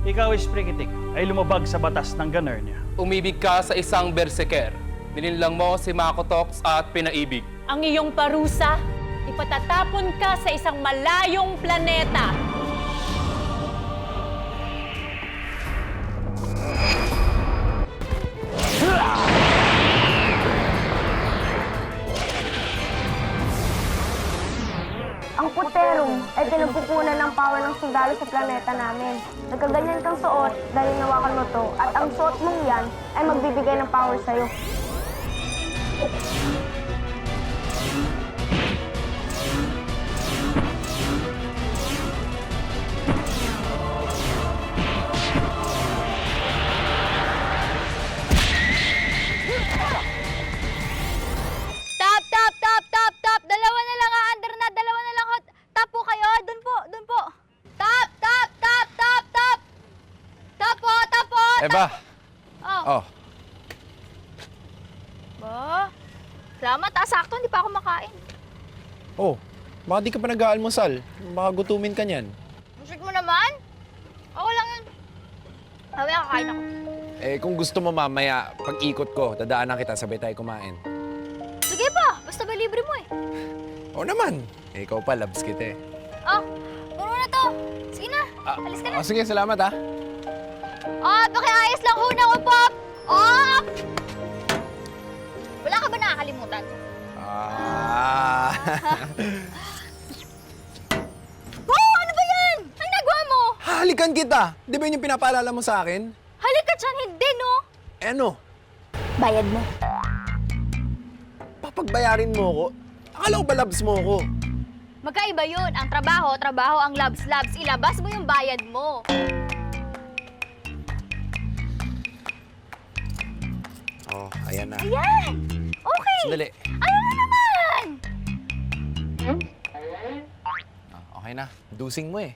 ikaw, Sprigitik, ay lumabag sa batas ng Ganernia. Umibig ka sa isang berserker. Nilinlang mo si Makotox at pinaibig. Ang iyong parusa, ipatatapon ka sa isang malayong planeta. Ang puterong ay pinagkukunan ng power ng sundalo sa planeta namin. Nagkaganyan kang suot dahil nawakan mo to at ang suot mong yan ay magbibigay ng power sa'yo. Tap, tap, tap, tap, tap. Dalawa na lang, under na. Dalawa na lang. Tap po kayo. Doon po, doon po. Tap, tap, tap, tap, tap. Tap po, tap po. Eva! Oh. Oh, Ba? Salamat, sakto. Hindi pa ako makain. oh, baka di ka pa nag-aalmusal. Baka gutumin ka niyan. Musik mo naman. Ako lang yun. Mamaya kakain ako. Eh, kung gusto mo mamaya, pag-ikot ko, dadaanan kita, sabay tayo kumain. Sige pa, basta ba libre mo eh. Oo naman. Eh, ikaw pa, loves kita eh. Oh, puro na to. Sige na, alis ka na. Oh, sige, salamat ah. Oh, pakiayos lang ho ng upop. Oh! Wala ka ba nakakalimutan? Ah. Oh, ano ba yan? Ang nagawa mo? Halikan kita! Di ba yun yung pinapaalala mo sa akin? Halika dyan, hindi no? Eh ano? Bayad mo. Papagbayarin mo ko? Akala ko ba loves mo ko? Magkaiba yun. Ang trabaho, trabaho. Ang labs, labs. Ilabas mo yung bayad mo. Oh, ayan na. Ayan! Okay! Sandali. Ano na naman? Ah, okay na. Dusing mo eh.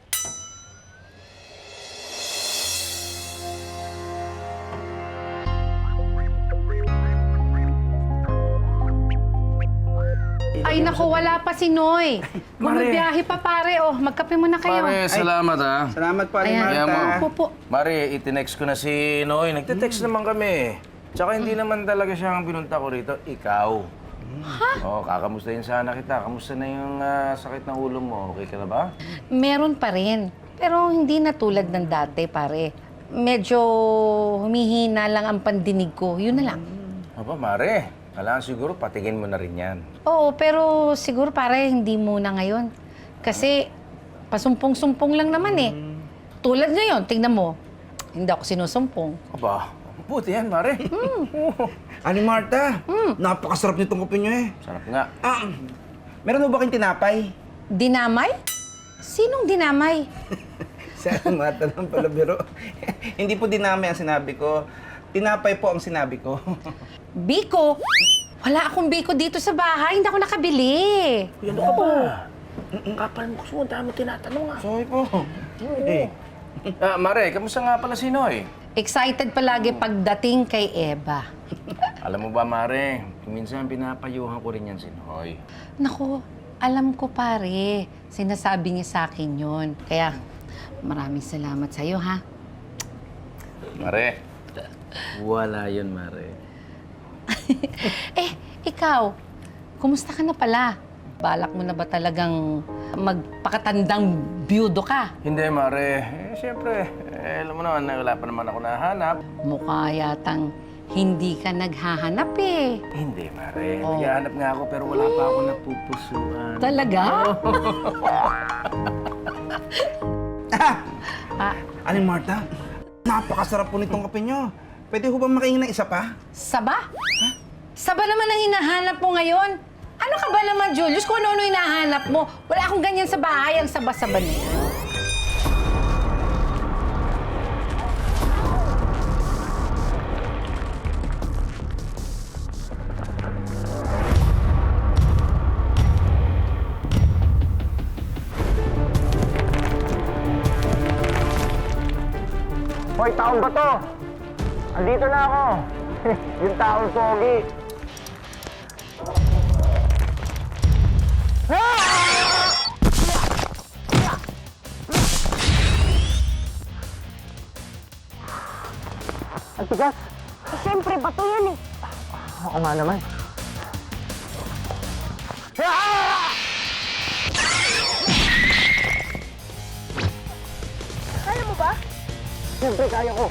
Ay naku, wala pa si Noy. Bumabiyahe pa pare, oh. Magkape muna kayo. Mare, salamat ha. Salamat po, Ayan. Marta. Kaya mo. Opo po. Mare, itinext ko na si Noy. Nagtitext naman kami. Tsaka hindi naman talaga siya ang pinunta ko rito. Ikaw. Ha? Oo, kakamustahin sana kita. Kamusta na yung sakit ng ulo mo? Okay ka na ba? Meron pa rin. Pero hindi na tulad ng dati, pare. Medyo humihina lang ang pandinig ko. Yun na lang. Aba, Mare. Kailangan siguro patingin mo na rin yan. Oo, pero siguro pare, hindi muna ngayon. Kasi pasumpong-sumpong lang naman eh. Tulad ngayon, tingnan mo. Hindi ako sinusumpong. Aba, buti yan, Mare. Ani Marta, napakasarap nitong kape niyo eh. Sarap nga. Meron mo ba kayong tinapay? Dinamay? Sinong dinamay? Sana Marta lang pala, biro. Hindi po dinamay ang sinabi ko. Tinapay po ang sinabi ko. Biko? Wala akong biko dito sa bahay. Hindi ako nakabili. Ano ka ba? Kapal mo gusto mo, dami tinatanong ah. Sorry po. Eh, Mare, kamusta nga pala si Noy? Excited palagi pagdating kay Eva. Alam mo ba, Mare, minsan pinapayuhan ko rin yan si Noy. Naku, alam ko pare. Sinasabi niya sa akin yun. Kaya maraming salamat sa'yo, ha? Mare, wala yun, Mare. Eh, ikaw, kumusta ka na pala? Balak mo na ba talagang magpakatandang biyudo ka? Hindi, Mare. Siyempre, alam mo naman na wala pa naman ako nahanap. Mukha yatang hindi ka naghahanap eh. Hindi, Mare. Oh. Naghahanap nga ako pero wala pa ako napupusuan. Talaga? Ani Marta, napakasarap po nitong kape niyo. Pwede ho ba makaingin ng isa pa? Saba? Saba naman ang hinahanap mo ngayon. Ano ka ba naman, Julius? Kung ano-ano hinahanap mo. Wala akong ganyan sa bahay, ang saba-saba na yan. Hoy, taon ba to? Andito na ako. Yung taon pogi. Ang tigas. Siyempre, bato yan eh. Oo nga naman. Kaya mo ba? Siyempre, kaya ko.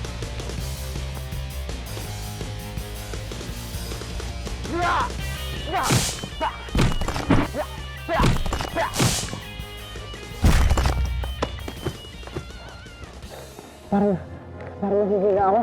Parang nasisira ako.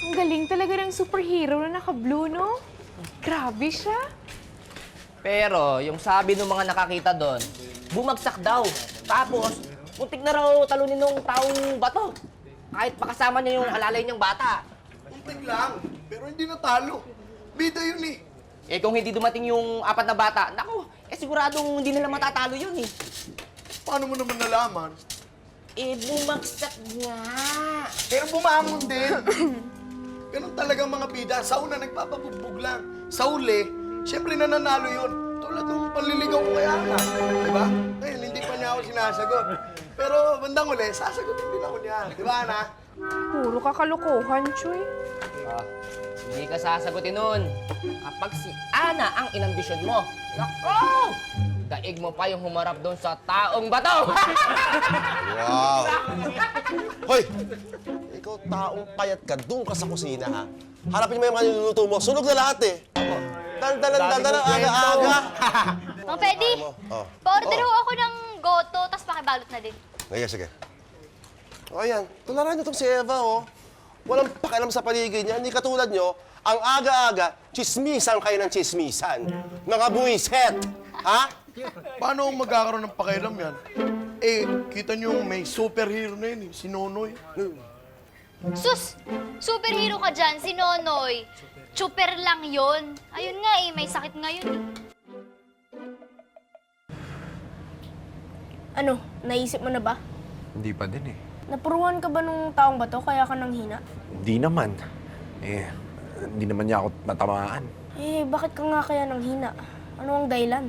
Ang galing talaga ng superhero na naka-blue, no? Grabe siya. Pero, yung sabi ng mga nakakita doon, bumagsak daw. Tapos, muntik na raw talunin ng taong bato. Kahit pakasama niya yung alalay niyang bata. Muntik lang, pero hindi natalo. Bida yun eh. Eh kung hindi dumating yung 4 na bata, naku, siguradong hindi nila matatalo yun eh. Paano mo naman nalaman? Eh, bumagsak nga. Pero bumangon din. Ganun talagang mga bida. Sa una, nagpapabugbog lang. Sa uli, siyempre nananalo yun. Tulad ng panliligaw ko kay Ana. Diba? Ngayon, hindi pa niya ako sinasagot. Pero bandang uli, sasagutin din ako niya. Diba, Ana? Puro kakalokohan, Choy. Hindi ka sasagutin nun. Kapag si Ana ang inambisyon mo, naku! Daig mo pa yung humarap doon sa taong bato! Wow! Hoy! Ikaw taong payat ka, doon ka sa kusina, ha? Harapin mo yung mga niluluto mo. Sunog na lahat, eh. Dandalan, aga-aga. Mang Freddy, Oh. pa-order ho ako ng goto, tapos pakibalot na din. Sige. O, ayan. Tularan niyo itong si Eva, oh. Walang pakialam sa paligid niya. Hindi katulad niyo, ang aga-aga, chismisan kayo ng chismisan. Mga buwiset. Ha? Paano magkakaroon ng pakialam yan? Eh, kita niyo may superhero na yun eh, si Nonoy. Sus! Superhero ka dyan, si Nonoy. Super lang yon. Ayun nga eh, may sakit ngayon eh. Ano, naisip mo na ba? Hindi pa din eh. Napuruan ka ba nung taong bato kaya ka nang hina? Hindi naman. Eh, hindi naman niya ako matamaan. Eh, bakit ka nga kaya nang hina? Ano ang dahilan?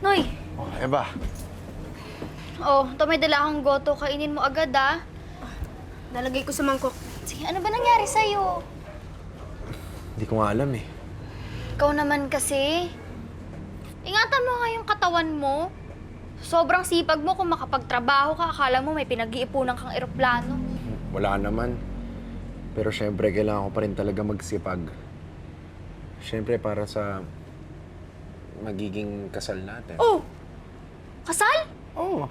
Noy! Oh, Eva. Oh, ito may dala akong goto. Kainin mo agad ah. Nalagay ko sa mangkok. Sige, ano ba nangyari sa'yo? Hindi ko nga alam eh. Ikaw naman kasi. Ingatan mo nga yung katawan mo. Sobrang sipag mo kung makapagtrabaho ka. Akala mo may pinag-iipunan kang eroplano. Wala naman. Pero syempre, kailangan ko pa rin talaga magsipag. Syempre, para sa magiging kasal natin. Oh! Kasal? Oo.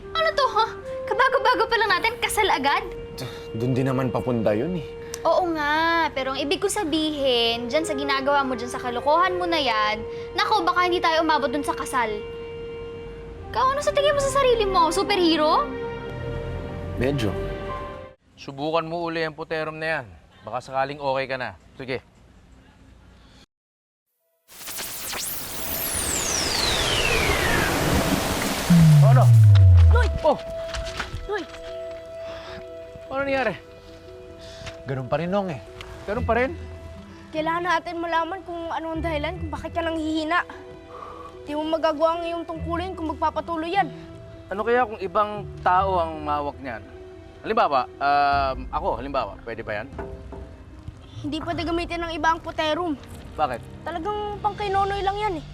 Ano to ha? Kabago-bago pa lang natin, kasal agad? Doon din naman papunta yun eh. Oo nga, pero ang ibig ko sabihin, dyan sa ginagawa mo, dyan sa kalokohan mo na yan, naku, baka hindi tayo umabot dun sa kasal. Ikaw, ano sa tingin mo sa sarili mo? Superhero? Medyo. Subukan mo uli ang puterom na yan. Baka sakaling okay ka na. Sige. Ano? Noy! Oh! Noy! Ano nangyari? Ganun pa rin, Nong eh. Ganun pa rin? Kailangan natin malaman kung ano ang dahilan, kung bakit ka nang hihina. Di mo magagawa ang iyong tungkulin kung magpapatuloy yan. Ano kaya kung ibang tao ang mawak niyan? Halimbawa, halimbawa, pwede ba yan? Hindi pwede gamitin ng iba ang puterum. Bakit? Talagang pang kay Nonoy lang yan eh.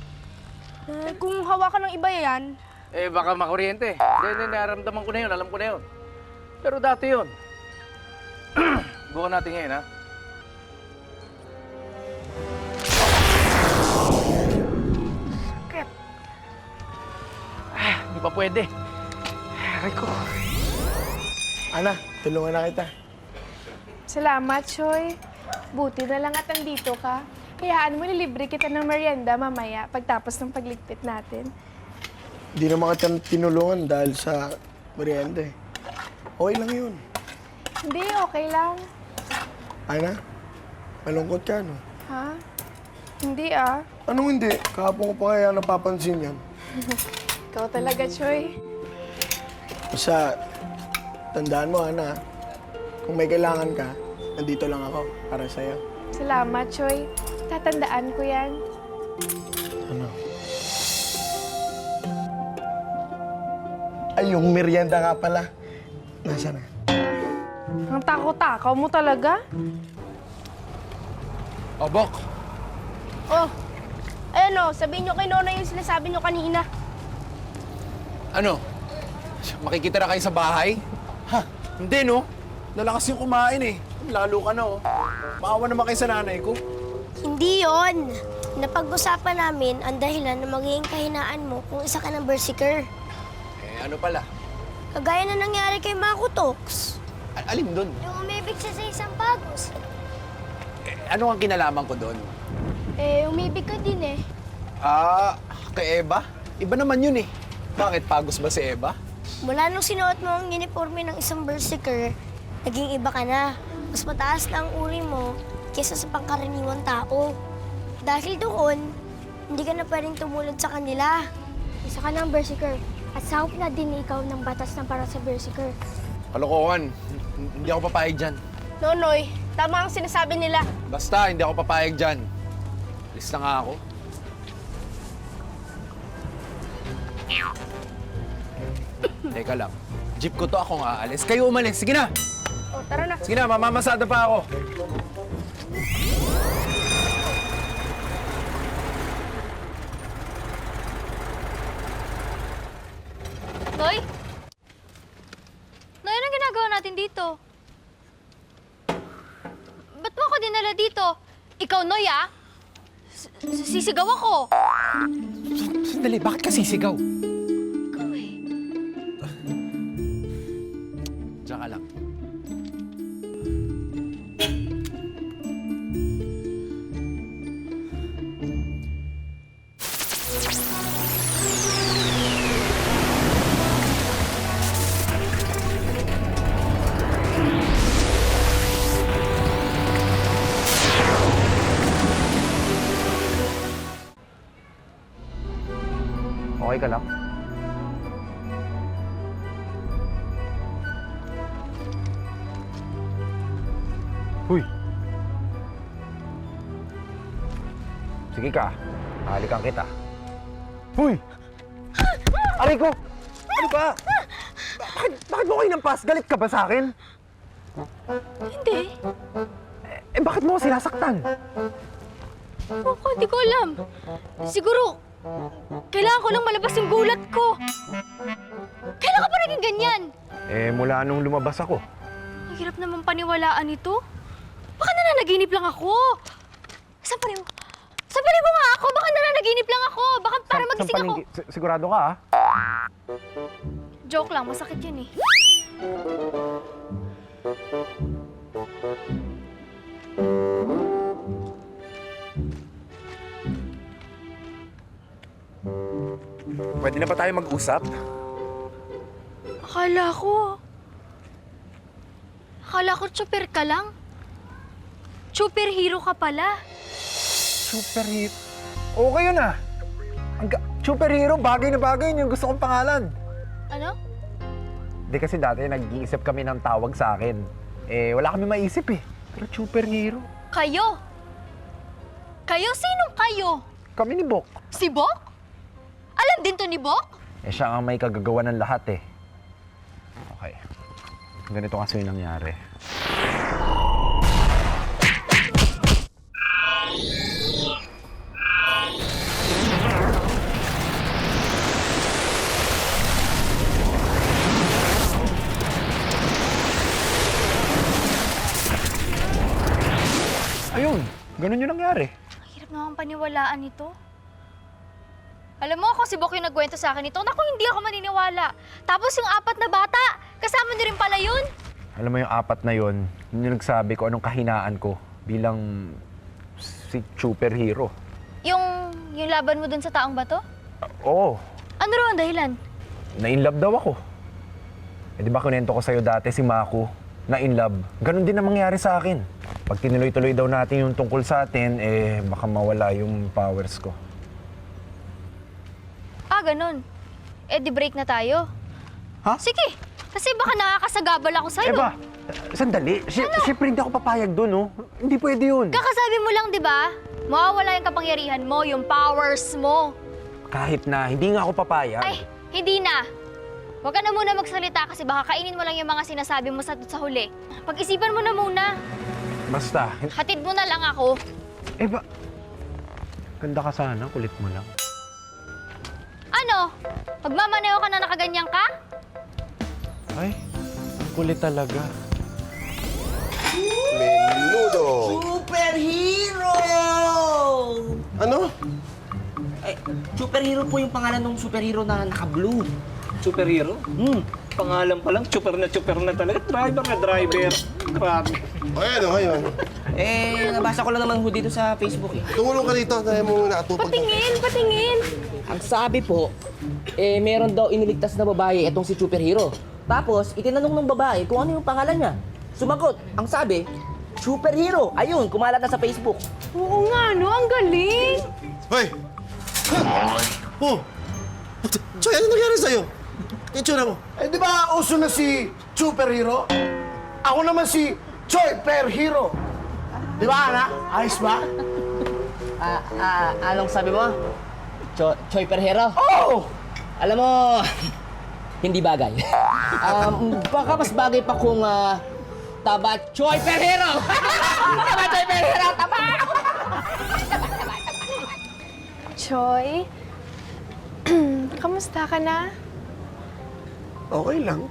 Kung hawakan ng iba yan, baka makuryente. Hindi, naramdaman ko na yun, alam ko na yun. Pero dati yun. Bukan natin ngayon, ha? Sakit. Hindi pa pwede. Aray ko. Ana, tulungan na kita. Salamat, Choy. Buti na lang at nandito ka. Hayaan mo, nilibre kita ng merienda mamaya pagtapos ng pagligpit natin. Hindi naman kita tinulungan dahil sa merienda eh. Okay lang yun. Hindi, okay lang. Ana, malungkot ka, no? Ha? Hindi ah. Anong hindi? Kahapon ko pa kaya napapansin yan. Ikaw talaga, Choy. Basta, tandaan mo, Ana, kung may kailangan ka, nandito lang ako para sa'yo. Salamat, Choy. Tatandaan ko yan. Ano? Ay, yung merienda nga pala. Nasaan na? Ang takaw-takaw mo talaga. O, Bok. Oh, ayan o, sabihin nyo kay Nonoy yung sinasabi nyo kanina. Ano? Makikita na kayo sa bahay? Ha? Hindi, no? Lalakas yung kumain eh. Lalo ka na, oh. Maawa naman kayo sa nanay ko. Hindi yon. Napag-usapan namin ang dahilan na magiging kahinaan mo kung isa ka ng berserker. Eh, ano pala? Kagaya na nangyari kay Mako Tox. Alin doon? Yung umibig siya sa isang pagos. Eh, ano ang kinalaman ko doon? Eh, umibig ka din eh. Ah, kay Eva? Iba naman yun eh. Bakit? Pagos ba si Eva? Mula nung sinuot mo ang uniforme ng isang berserker, naging iba ka na. Mas mataas na ang uri mo kaysa sa pangkaraniwang tao. Dahil doon, hindi ka na pwedeng tumulad sa kanila. Isa ka ng berserker at sahop na din ikaw ng batas na para sa berserker. Kalokohan. Hindi ako papayag dyan. Nonoy, tama ang sinasabi nila. Basta, hindi ako papayag dyan. Alis na nga ako. Teka lang. Jeep ko to, akong aalis. Kayo umalis. Sige na! O, tara na. Sige na, mamamasada pa ako. Noy? Noy, anong ginagawa natin dito? Ba't mo ako dinala dito? Ikaw, Noy, ah? Sisigaw ako. Sandali, bakit ka sisigaw? Ikaw eh. Diyan ka lang. Okay ka lang? Huy! Sige ka, halikan kita. Huy! Aray ko! Ano ba? Bakit mo kayo nampas? Galit ka ba sa akin? Hindi. Bakit mo ako sinasaktan? Ako, di ko alam. Siguro, kailangan ko lang malabas yung gulat ko. Kailan ka pa naging ganyan? Mula nung lumabas ako. Ang hirap naman paniwalaan ito. Baka nananaginip lang ako. Sampalin mo. Sampalin mo nga ako. Baka nananaginip lang ako. Baka para magising ako. Sigurado ka, ah? Joke lang. Masakit yun eh. Pwede na ba tayo mag-usap? Akala ko super ka lang. Superhero ka pala. Superhero? Okay yun, ah. Superhero, bagay na bagay yun yung gusto kong pangalan. Ano? Hindi kasi dati nag-iisip kami ng tawag sa akin. Wala kami maisip eh. Pero superhero. Kayo? Kayo? Sinong kayo? Kami ni Bok. Si Bok? Alam din to ni Bok? Siya ang may kagagawa ng lahat eh. Okay. Ganito kasi yung nangyari. yung nangyari. Ang hirap naman paniwalaan nito. Alam mo, ako si Bok yung nagkwento sa akin ito. Naku, hindi ako maniniwala. Tapos yung 4 na bata, kasama niyo rin pala yun. Alam mo yung 4 na yon, yun yung nagsabi ko anong kahinaan ko bilang si superhero. Yung laban mo dun sa taong bato? Oo, Ano raw ang dahilan? na-inlove daw ako. Eh di ba kunento ko sa'yo dati si Mako, na-inlove. Ganon din ang mangyari sa akin. Pag tinuloy-tuloy daw natin yung tungkol sa atin, eh baka mawala yung powers ko. Ah, ganun. Eh, di break na tayo. Ha? Sige, kasi baka nakakasagabal ako sa'yo. Eva, sandali. Siyempre hindi ako papayag dun, oh. Hindi pwede yun. Kakasabi mo lang, di ba? Mawawala yung kapangyarihan mo, yung powers mo. Kahit na, hindi nga ako papayag. Ay, hindi na. Huwag ka na muna magsalita kasi baka kainin mo lang yung mga sinasabi mo sa huli. Pag-isipan mo na muna. Basta. Hatid mo na lang ako. Eva, ganda ka sana. Kulit mo lang. Ano? Magmamaneo ka na nakaganyan ka? Ay, ang kulit talaga. Menudo! Superhero! Ano? Ay, superhero po yung pangalan ng superhero na naka-blue. Superhero? Pangalan pa lang, super na talaga. Driver na driver. Grabe. O ano ngayon? Eh, nabasa ko lang naman ho dito sa Facebook eh. Tumulong ka dito dahil mo nakatupag. Patingin! Ang sabi po, eh, meron daw iniligtas na babae itong si superhero. Tapos, itinanong ng babae kung ano yung pangalan niya. Sumagot, ang sabi, superhero. Ayun, kumalat na sa Facebook. Oo nga, no? Ang galing! Hoy! Oh! Choy, ano nangyari sa'yo? Yung tsura mo. Eh, di ba uso na si superhero? Ako naman si Choi Per Hero. Di ba, anak? Ayos ba? Anong sabi mo? Choy Perhero? Oo! Alam mo, hindi bagay. Baka mas bagay pa kung Taba Choy Perhero! Taba Choy Perhero! Taba! Choy, kamusta ka na? Okay lang.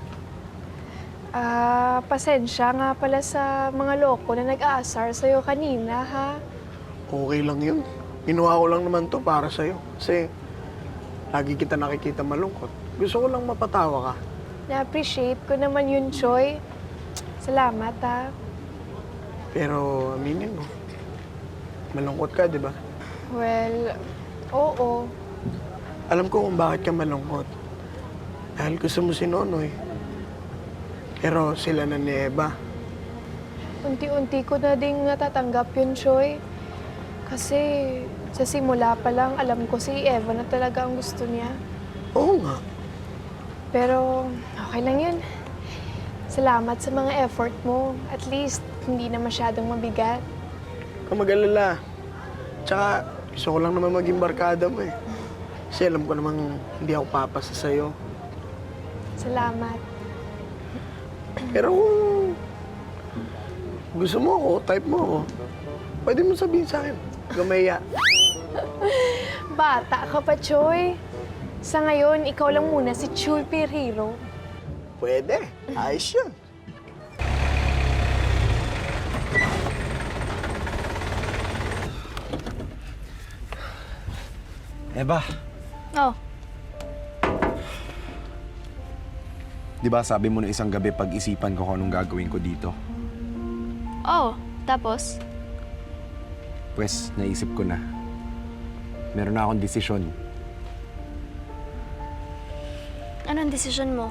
Pasensya nga pala sa mga loko na nag-aasar sa'yo kanina, ha? Okay lang yun. Ginawa ko lang naman to para sa'yo. Kasi lagi kita nakikita malungkot. Gusto ko lang mapatawa ka. Na-appreciate ko naman yun, Choy. Salamat, ha? Pero aminin mo, malungkot ka, di ba? Well, oo. Alam ko kung bakit ka malungkot. Dahil gusto mo si Nonoy. Pero sila na ni Eva. Unti-unti ko na ding natatanggap yun, Choy. Kasi sa simula pa lang, alam ko si Eva na talaga ang gusto niya. Oo nga. Pero okay lang yun. Salamat sa mga effort mo. At least, hindi na masyadong mabigat. Kung mag-alala. Tsaka, gusto ko lang naman maging barkada mo eh. Kasi alam ko namang hindi ako papasa sa'yo. Salamat. Pero kung gusto mo ako, type mo ako, pwede mo sabihin sa akin. Gamaya. Bata ka pa, Choy. Sa ngayon, ikaw lang muna si Choy Perhero. Pwede. Ayos yun. Eva, Oh, Di ba sabi mo na isang gabi pag-isipan ko kung anong gagawin ko dito? tapos? Pwes, naisip ko na. Meron na akong desisyon. Anong desisyon mo?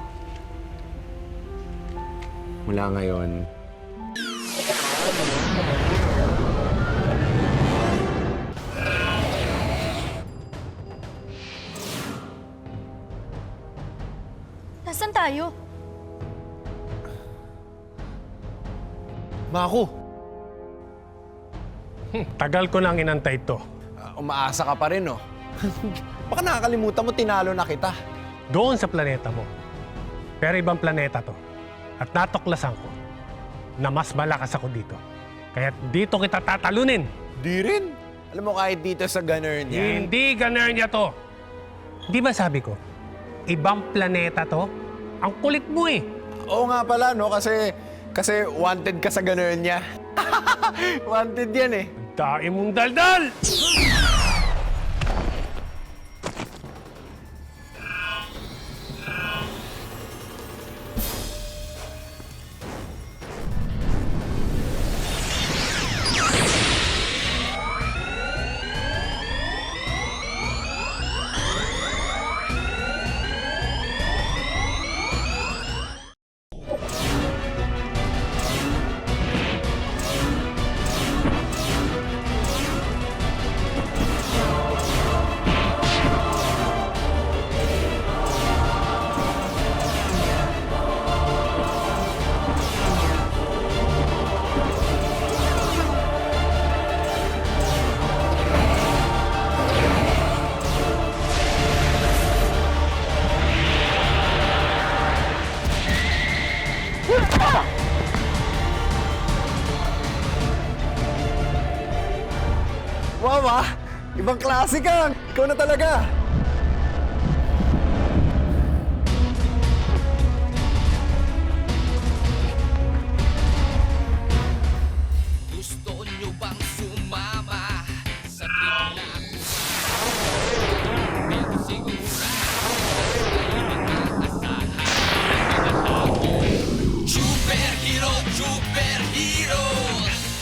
Mula ngayon, Nasaan tayo? Mako! Tagal ko nang inantay to. umaasa ka pa rin, no? Baka nakakalimutan mo, tinalo na kita. Doon sa planeta mo. Pero ibang planeta to. At natuklasan ko na mas malakas ako dito. Kaya dito kita tatalunin. Di rin. Alam mo, kahit dito sa gunner niya. Hindi gunner niya to. Di ba sabi ko, ibang planeta to? Ang kulit mo eh. Oo nga pala, no? Kasi wanted ka sa gunner niya. Wanted yan eh. Daim mong daldal! Wow, ibang klase ka. Ikaw na talaga. Gusto nyo bang sumama sa trip na pero sigurado ay makakasahan ng mga tao. Superhero, superhero,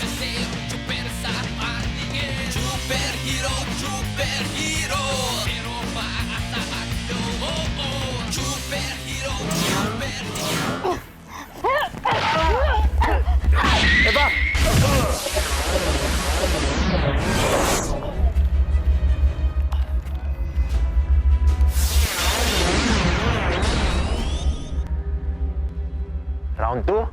kasi super sa patingin. Superhero, superhero, pero maaasahan nyo. Superhero, superhero. Eva! Round 2?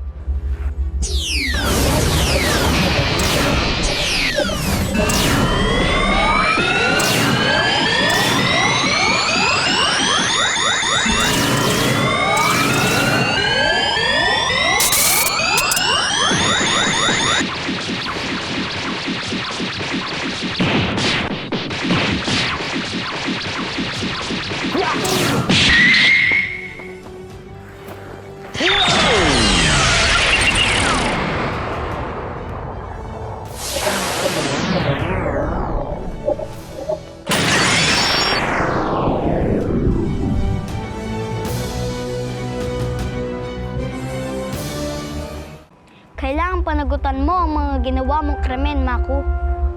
Kailangan panagutan mo ang mga ginawa mong krimen, Maku.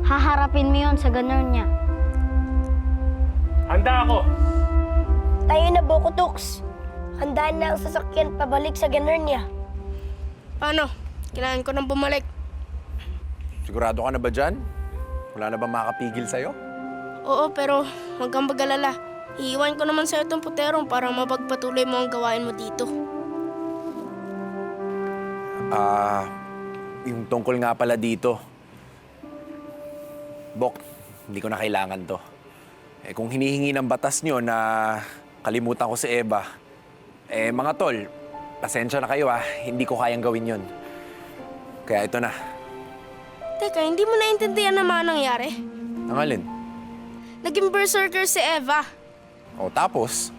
Haharapin mo yon sa ganun niya. Handa ako! Tayo na, Bokotox. Handaan na ang sasakyan pabalik sa ganun niya. Paano? Kailangan ko nang bumalik. Sigurado ka na ba dyan? Wala na ba makakapigil sa'yo? Oo, pero huwag kang mag-alala. Iiwan ko naman sa'yo itong puterong para mapagpatuloy mo ang gawain mo dito. Yung tungkol nga pala dito. Bok, hindi ko na kailangan to. Eh kung hinihingi ng batas nyo na kalimutan ko si Eva, mga tol, pasensya na kayo hindi ko kayang gawin yon. Kaya ito na. Teka, hindi mo naintindihan naman ang nangyari? Ang alin? Naging berserker si Eva. O tapos?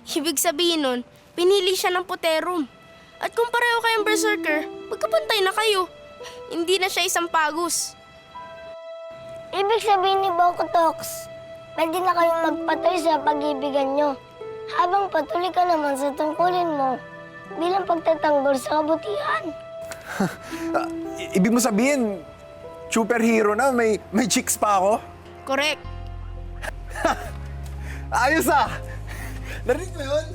Ibig sabihin nun, pinili siya ng puterum. At kung pareho kayong berserker, magkapantay na kayo. Hindi na siya isang pagus. Ibig sabihin ni Bokotox, pwede na kayong magpatuloy sa pag-ibigan nyo. Habang patuloy ka naman sa tungkulin mo bilang pagtatanggol sa kabutihan. Ibig mo sabihin, superhero na, may chicks pa ako? Correct. Ayos Narinig mo yun?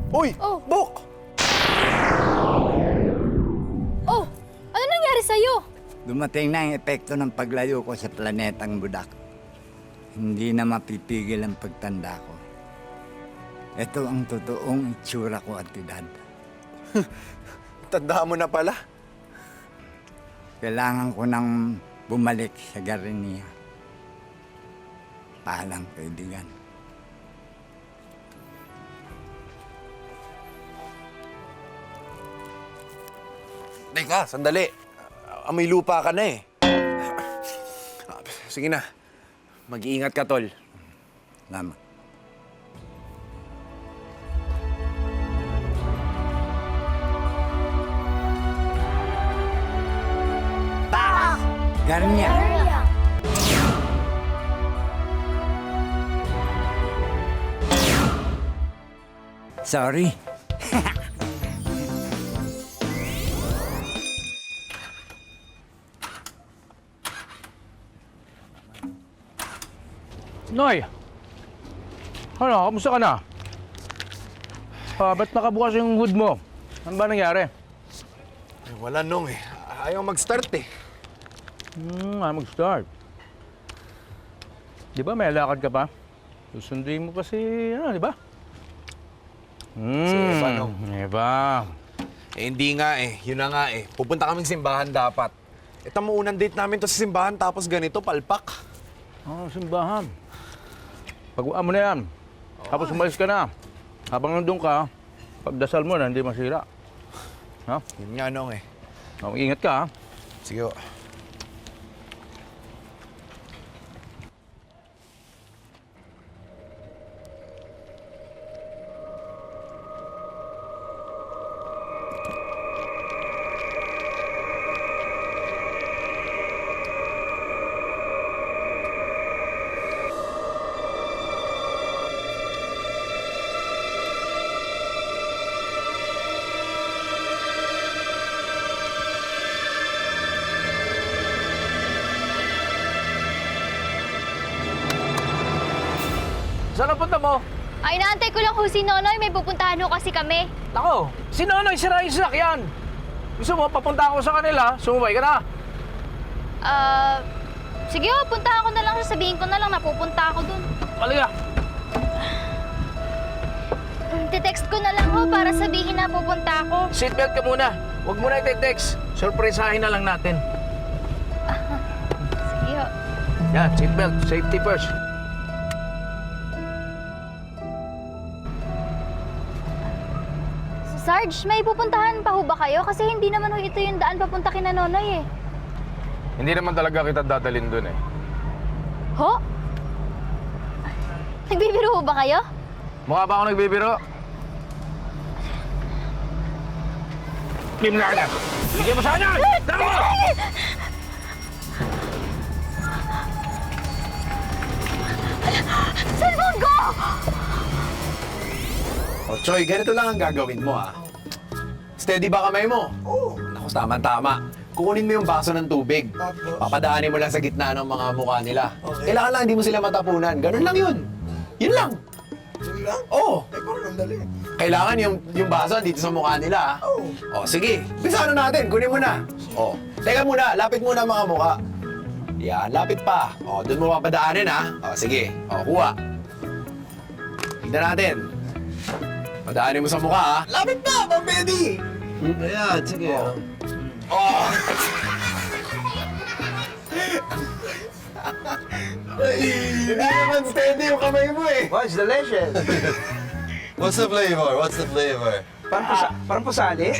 Uy! Bok! Oh, ano nangyari sa'yo? Dumating na ang epekto ng paglayo ko sa planetang Budak. Hindi na mapipigil ang pagtanda ko. Ito ang totoong itsura ko at edad. Tandaan mo na pala. Kailangan ko nang bumalik sa Garenia. Paalam, kaibigan. Teka, sandali. Amoy lupa ka na eh. Sige na. Mag-iingat ka, tol. Salamat. Garnia. Sorry. Noy! Ano, kamusta ka na? Ba't nakabukas yung hood mo? Ano ba nangyari? Ay, wala nung eh. Ayaw mag-start eh. Mag-start. Di ba may lakad ka pa? Susunduin mo pa si, di ba? Si Eva, nung. Eva. Eh, hindi nga eh. Yun na nga eh. Pupunta kaming simbahan dapat. Ito mo unang date namin to sa simbahan tapos ganito, palpak. Simbahan. Pag-uwan mo na yan. Tapos umalis ka na. Habang nandun ka, pagdasal mo na hindi masira. Ha? Yun nga nung eh. Ingat ka, ha? Sige. Saan ang punta mo? Ay, inaantay ko lang ho si Nonoy. May pupuntahan ho kasi kami. Nako, si Nonoy sira yung sasakyan. Gusto mo, papunta ako sa kanila, sumubay ka na. Sige ho, puntahan ko na lang. Sasabihin ko na lang na pupunta ako dun. Halika. Te-text ko na lang ho para sabihin na pupunta ako. Seatbelt ka muna. Huwag mo na i-text. Surprisahin na lang natin. Sige ho. Yan, seatbelt. Safety first. Sarge, may pupuntahan pa ho ba kayo? Kasi hindi naman ho ito yung daan papunta kina Nonoy eh. Hindi naman talaga kita dadalhin dun eh. Ho? Nagbibiro ho ba kayo? Mukha ba ako nagbibiro? Kim na ka! Bigyan mo sa kanya! Dala mo! Cellphone ko! O, Choy, ganito lang ang gagawin mo, ah. Steady ba kamay mo? Oo. Naku, tama-tama. Kukunin mo yung baso ng tubig. Papadaanin mo lang sa gitna ng mga mukha nila. Kailangan lang hindi mo sila matapunan. Ganun lang yun. Yun lang. Yun lang? Oo. Eh, parang ang dali. Kailangan yung baso dito sa mukha nila, ah. Oo. O, sige. Bisa natin. Kunin mo na. O, teka muna. Lapit muna ang mga mukha. Yan, lapit pa. O, doon mo papadaanin, ha. O, sige. O, kuha. Tignan natin. Padaanin mo sa mukha, ha? Lapit pa, Pambedi! Ayan, sige. Oh! Hindi naman steady yung kamay mo, eh. What's the legend? What's the flavor? What's the flavor? Parang pusali.